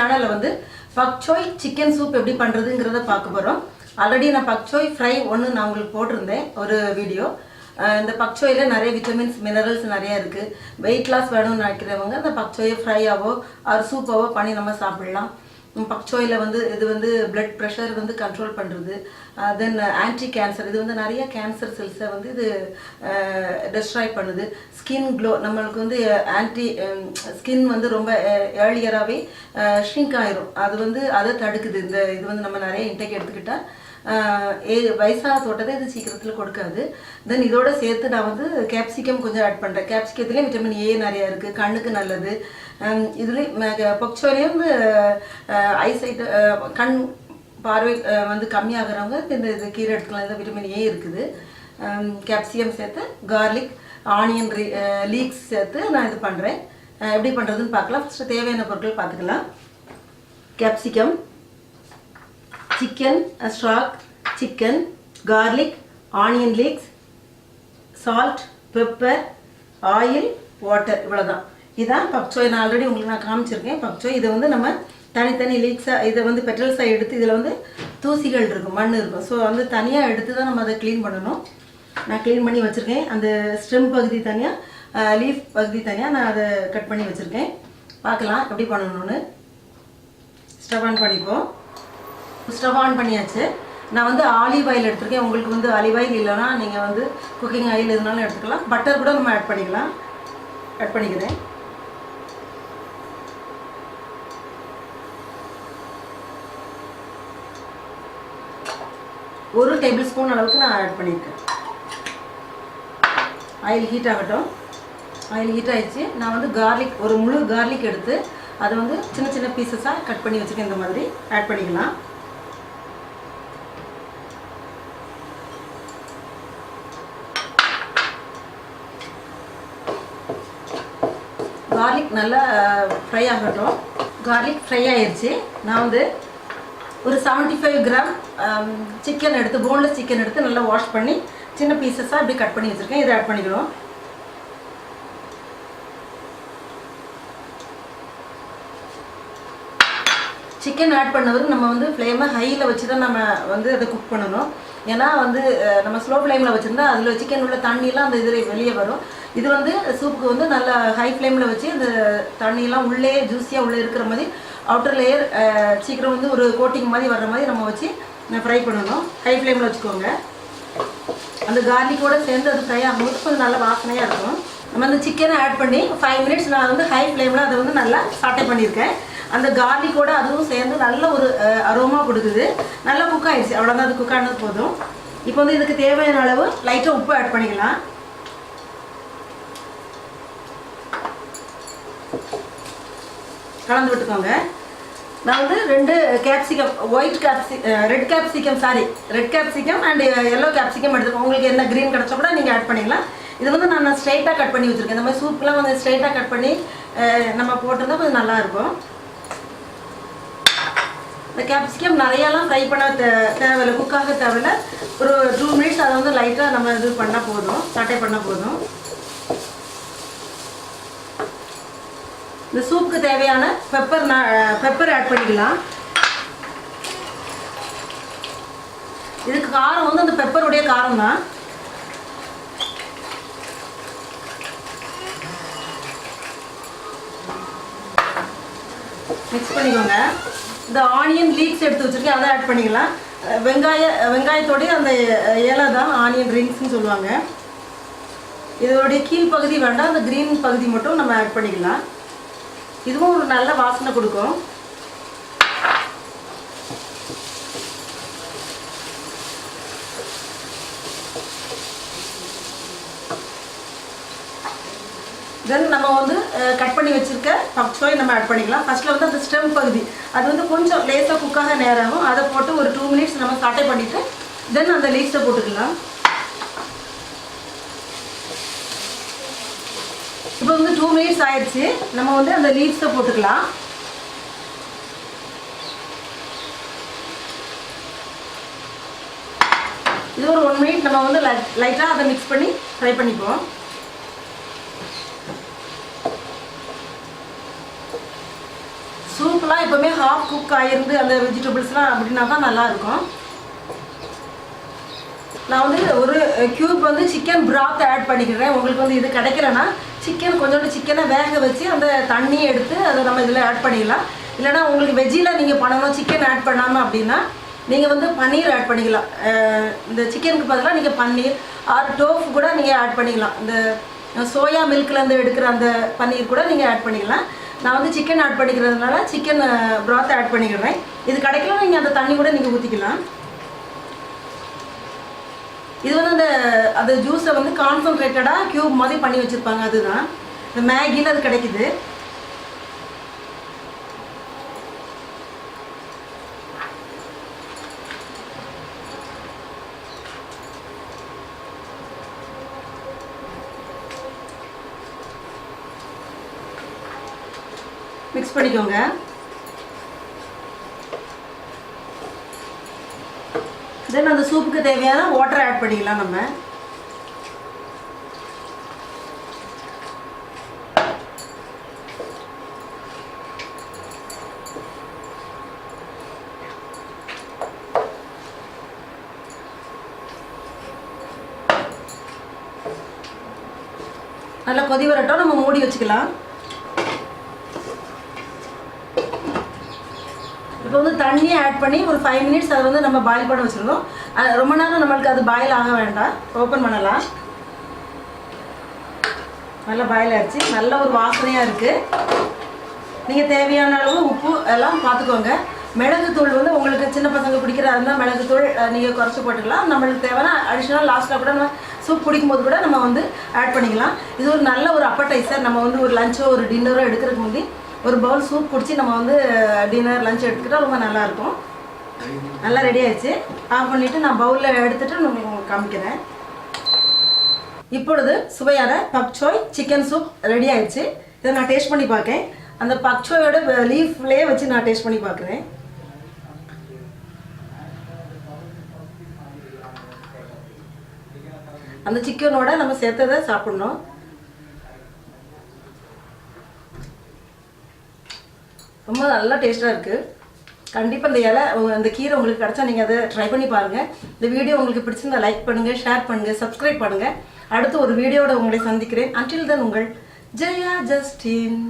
சேனல்ல வந்து பக் சோய் chicken soup எப்படி பண்றதுங்கறத பார்க்க போறோம். ஆல்ரெடி நான் பக் சோய் ஃப்ரை ஒன்னு நான் உங்களுக்கு போட்டுருந்தேன் ஒரு வீடியோ. இந்த பக் சோயில நிறைய விட்டமின்ஸ் மினரல்ஸ் நிறைய இருக்கு. வெயிட் லாஸ் வேணும்னு நினைக்கிறவங்க இந்த பக் சோயை ஃப்ரையாவோ ஆர் சூப்பாவோ பண்ணி நம்ம சாப்பிடலாம். பக் சோயில வந்து இது வந்து பிளட் ப்ரெஷர் வந்து கண்ட்ரோல் பண்றது. தென் ஆன்டி கேன்சர், இது வந்து நிறைய கேன்சர் செல்ஸை வந்து இது டெஸ்ட்ராய் பண்ணுது. ஸ்கின் க்ளோ, நம்மளுக்கு வந்து ஆன்டி ஸ்கின் வந்து ரொம்ப ஏர்லியராகவே ஷ்ரிங்க் ஆயிரும். அது வந்து அதை தடுக்குது. இது வந்து நம்ம நிறைய இன்டேக் எடுத்துக்கிட்டா வயசான தோட்டத்தை இது சீக்கிரத்தில் கொடுக்காது. தென் இதோட சேர்த்து நான் வந்து கேப்சிகம் கொஞ்சம் ஆட் பண்ணுறேன். கேப்சிகத்துலேயும் விட்டமின் ஏ நிறையா இருக்குது, கண்ணுக்கு நல்லது. இதுலேயும் பக் சோயிலையும் வந்து ஐசைட் கண் பார்வை வந்து கம்மியாகிறவங்க இந்த கீரை எடுத்துக்கலாம். இந்த விட்டமின் ஏ இருக்குது. கேப்சிகம் சேர்த்து கார்லிக் ஆனியன் லீக்ஸ் சேர்த்து நான் இது பண்ணுறேன். எப்படி பண்ணுறதுன்னு பார்க்கலாம். ஃபஸ்ட்டு தேவையான பொருட்கள் பார்த்துக்கலாம். Capsicum, chicken stock, chicken, garlic, onion leeks, salt, pepper, oil, water, இவ்வளோதான். இதான் பக் சோய். நான் ஆல்ரெடி உங்களுக்கு நான் காமிச்சிருக்கேன் பக் சோய். இதை வந்து நம்ம தனித்தனி லீக்ஸாக இதை வந்து பெட்ரல்ஸாக எடுத்து இதில் வந்து தூசிகள் இருக்கும், மண் இருக்கும். ஸோ வந்து தனியாக எடுத்து தான் நம்ம அதை க்ளீன் பண்ணணும். நான் க்ளீன் பண்ணி வச்சுருக்கேன். அந்த ஸ்டெம் பகுதி தனியாக, லீஃப் பகுதி தனியாக நான் அதை கட் பண்ணி வச்சுருக்கேன். பார்க்கலாம் எப்படி பண்ணணும்னு. ஸ்டவ் ஆன் பண்ணிப்போம். ஸ்டவ் ஆன் பண்ணியாச்சு. நான் வந்து ஆலிவ் ஆயில் எடுத்துருக்கேன். உங்களுக்கு வந்து ஆலிவ் ஆயில் இல்லைன்னா நீங்கள் வந்து குக்கிங் ஆயில் எதுனாலும் எடுத்துக்கலாம். பட்டர் கூட நம்ம ஆட் பண்ணிக்கலாம். ஆட் பண்ணிக்கிறேன். ஒரு டேபிள் ஸ்பூன் அளவுக்கு நான் ஆட் பண்ணியிருக்கேன். ஆயில் ஹீட் ஆகட்டும். ஆயில் ஹீட் ஆகிடுச்சு. நான் வந்து கார்லிக், ஒரு முழு கார்லிக் எடுத்து அதை வந்து சின்ன சின்ன பீசஸாக கட் பண்ணி வச்சுருக்கேன். இந்த மாதிரி ஆட் பண்ணிக்கலாம். கார்லிக் நல்லா ஃப்ரை ஆகட்டும். கார்லிக் ஃப்ரை ஆயிடுச்சு. நான் வந்து ஒரு 75 கிராம் சிக்கன் எடுத்து, போன்லெஸ் சிக்கன் எடுத்து நல்லா வாஷ் பண்ணி சின்ன பீசஸாக இப்படி கட் பண்ணி வச்சுருக்கேன். இதை ஆட் பண்ணிக்கிறோம். சிக்கன் ஆட் பண்ணவருக்கு நம்ம வந்து ஃப்ளேமை ஹையில் வச்சு தான் நம்ம வந்து அதை குக் பண்ணணும். ஏன்னா வந்து நம்ம ஸ்லோ ஃப்ளேமில் வச்சுருந்தா அதில் சிக்கன் உள்ள தண்ணியெலாம் அந்த இதில் வெளியே வரும். இது வந்து சூப்புக்கு வந்து நல்லா ஹை ஃப்ளேமில் வச்சு அந்த தண்ணியெல்லாம் உள்ளே ஜூஸியாக உள்ளே இருக்கிற மாதிரி அவுட்டர் லேயர் சீக்கிரம் வந்து ஒரு கோட்டிங் மாதிரி வர்ற மாதிரி நம்ம வச்சு ஃப்ரை பண்ணணும். ஹை ஃப்ளேமில் வச்சுக்கோங்க. அந்த கார்லிக்கோடு சேர்ந்து அது ஃப்ரை ஆகும்போது கொஞ்சம் நல்ல வாசனையாக இருக்கும். நம்ம அந்த சிக்கனை ஆட் பண்ணி 5 மினிட்ஸ் நான் வந்து ஹை ஃப்ளேமில் அதை வந்து நல்லா சாட்டை பண்ணியிருக்கேன். அந்த கார்லிக்கோடு அதுவும் சேர்ந்து நல்ல ஒரு அரோமா கொடுக்குது. நல்லா குக் ஆகிடுச்சு. அவ்வளோதான், அது குக் ஆனது போதும். இப்போ வந்து இதுக்கு தேவையான அளவு லைட்டாக உப்பு ஆட் பண்ணிக்கலாம். கலந்து விட்டுக்கோங்க. நான் வந்து 2 capsicum, red capsicum and yellow capsicum எடுத்துக்கோங்க. உங்களுக்கு என்ன க்ரீன் கிடச்சா கூட நீங்கள் ஆட் பண்ணிக்கலாம். இது வந்து நான் ஸ்ட்ரைட்டாக கட் பண்ணி வச்சுருக்கேன். இந்த மாதிரி சூப்லாம் வந்து ஸ்ட்ரைட்டாக கட் பண்ணி நம்ம போட்டிருந்தா கொஞ்சம் நல்லாயிருக்கும். இந்த கேப்சிகம் நிறையாலாம் ஃப்ரை பண்ண தேவையில்லை, குக்காக தேவையில்லை. ஒரு 2 மினிட்ஸ் அதை வந்து லைட்டாக நம்ம இது பண்ணால் போதும், சாட்டை பண்ணால் போதும். இந்த சூப்புக்கு தேவையான பெப்பர் ஆட் பண்ணிக்கலாம். இதுக்கு காரம் வந்து அந்த பெப்பருடைய காரம் தான். மிக்ஸ் பண்ணிக்கோங்க. இந்த ஆனியன் லீக்ஸ் எடுத்து வச்சுருக்கேன், அதை ஆட் பண்ணிக்கலாம். வெங்காயத்தோடைய அந்த இலை தான் ஆனியன் ரிங்ஸ்ன்னு சொல்லுவாங்க. இதோடைய கீழ் பகுதி வேண்டாம், அந்த க்ரீன் பகுதி மட்டும் நம்ம ஆட் பண்ணிக்கலாம். இதுவும் ஒரு நல்ல வாசனை கொடுக்கும். தென் நம்ம வந்து கட் பண்ணி வச்சுருக்க பக் சோய் நம்ம ஆட் பண்ணிக்கலாம். ஃபஸ்ட்டில் வந்து அந்த ஸ்டெம் பகுதி அது வந்து கொஞ்சம் லேசாக குக்காக நேரம் ஆகும். அதை போட்டு ஒரு 2 மினிட்ஸ் நம்ம சாட்டை பண்ணிவிட்டு தென் அந்த லீக்ஸை போட்டுக்கலாம். இப்போ வந்து 2 மினிட்ஸ் ஆயிடுச்சு. நம்ம வந்து அந்த லீவ்ஸை போட்டுக்கலாம். இது ஒரு 1 மினிட் நம்ம வந்து லைட்டாக அதை மிக்ஸ் பண்ணி ஃப்ரை பண்ணிப்போம். சூப்லாம் எப்பவுமே ஹாஃப் குக் ஆயிருந்து அந்த வெஜிடபிள்ஸ்லாம் அப்படின்னா தான் நல்லாயிருக்கும். நான் வந்து ஒரு கியூப் வந்து சிக்கன் பிராத் ஆட் பண்ணிக்கிறேன். உங்களுக்கு வந்து இது கிடைக்கலன்னா சிக்கன் கொஞ்சோண்டு சிக்கனை வேக வச்சு அந்த தண்ணியை எடுத்து அதை நம்ம இதில் ஆட் பண்ணிக்கலாம். இல்லைனா உங்களுக்கு வெஜ்ஜில் நீங்கள் பண்ணணும் சிக்கன் ஆட் பண்ணாமல் அப்படின்னா நீங்கள் வந்து பன்னீர் ஆட் பண்ணிக்கலாம். இந்த சிக்கனுக்கு பதிலாக நீங்கள் பன்னீர் ஆர் டோஃபு கூட நீங்கள் ஆட் பண்ணிக்கலாம். இந்த சோயா மில்க்லேருந்து எடுக்கிற அந்த பன்னீர் கூட நீங்கள் ஆட் பண்ணிக்கலாம். நான் வந்து சிக்கன் ஆட் பண்ணிக்கிறதுனால சிக்கன் பிராத் ஆட் பண்ணிக்கிறேன். இது கிடைக்கலாம் நீங்கள் அந்த தண்ணி கூட நீங்கள் ஊற்றிக்கலாம். இது வந்து அந்த ஜூஸை வந்து கான்சன்ட்ரேட்டடாக க்யூப் மாதிரி பண்ணி வச்சுருப்பாங்க. அதுதான் இந்த மேகியில் அது கிடைக்குது. மிக்ஸ் பண்ணிக்கோங்க. தென் அந்த சூப்புக்கு தேவையான வாட்டர் ஆட் பண்ணிக்கலாம். நம்ம நல்லா கொதி வரட்டும், நம்ம மூடி வச்சுக்கலாம். இப்போ வந்து தண்ணியை ஆட் பண்ணி ஒரு 5 மினிட்ஸ் அதை வந்து நம்ம பாயில் பண்ண வச்சுருந்தோம். ரொம்ப நேரம் நம்மளுக்கு அது பாயில் ஆக வேண்டாம். ஓப்பன் பண்ணலாம். நல்லா பாயில் ஆகிடுச்சு. நல்ல ஒரு வாசனையாக இருக்குது. நீங்கள் தேவையான அளவு உப்பு எல்லாம் பார்த்துக்கோங்க. மிளகுத்தூள் வந்து உங்களுக்கு சின்ன பசங்க பிடிக்கிறதா இருந்தால் மிளகுத்தூள் நீங்கள் குறைச்சி போட்டுக்கலாம். நம்மளுக்கு தேவைன்னா அடிஷ்னல் லாஸ்ட்டில் கூட நம்ம சூப் பிடிக்கும் போது கூட நம்ம வந்து ஆட் பண்ணிக்கலாம். இது ஒரு நல்ல ஒரு அப்படைசர். நம்ம வந்து ஒரு லஞ்சோ ஒரு டின்னரோ எடுக்கிறதுக்கு முந்தி ஒரு பவுல் சூப் குடிச்சு நம்ம வந்து டின்னர் லஞ்ச் எடுத்துக்கிட்டால் ரொம்ப நல்லாயிருக்கும். நல்லா ரெடி ஆயிடுச்சு. ஆஃப் பண்ணிவிட்டு நான் பவுலில் எடுத்துகிட்டு நான் உங்களுக்கு காமிக்கிறேன். இப்பொழுது சுவையான buck Sai chicken soup ready ஆயிடுச்சு. இதை நான் டேஸ்ட் பண்ணி பார்க்கேன். அந்த பக் சாயோட லீஃப்லேயே வச்சு நான் டேஸ்ட் பண்ணி பார்க்குறேன். அந்த சிக்கனோட நம்ம சேர்த்ததை சாப்பிட்ணும். ரொம்ப நல்லா டேஸ்ட்டாக இருக்குது. கண்டிப்பாக இந்த இலை அந்த கீரை உங்களுக்கு கிடச்சா நீங்கள் அதை ட்ரை பண்ணி பாருங்கள். இந்த வீடியோ உங்களுக்கு பிடிச்சிருந்தா லைக் பண்ணுங்கள், ஷேர் பண்ணுங்கள், சப்ஸ்கிரைப் பண்ணுங்கள். அடுத்து ஒரு வீடியோட உங்களை சந்திக்கிறேன். அன்டில் தென் உங்கள் ஜெயா ஜஸ்டின்.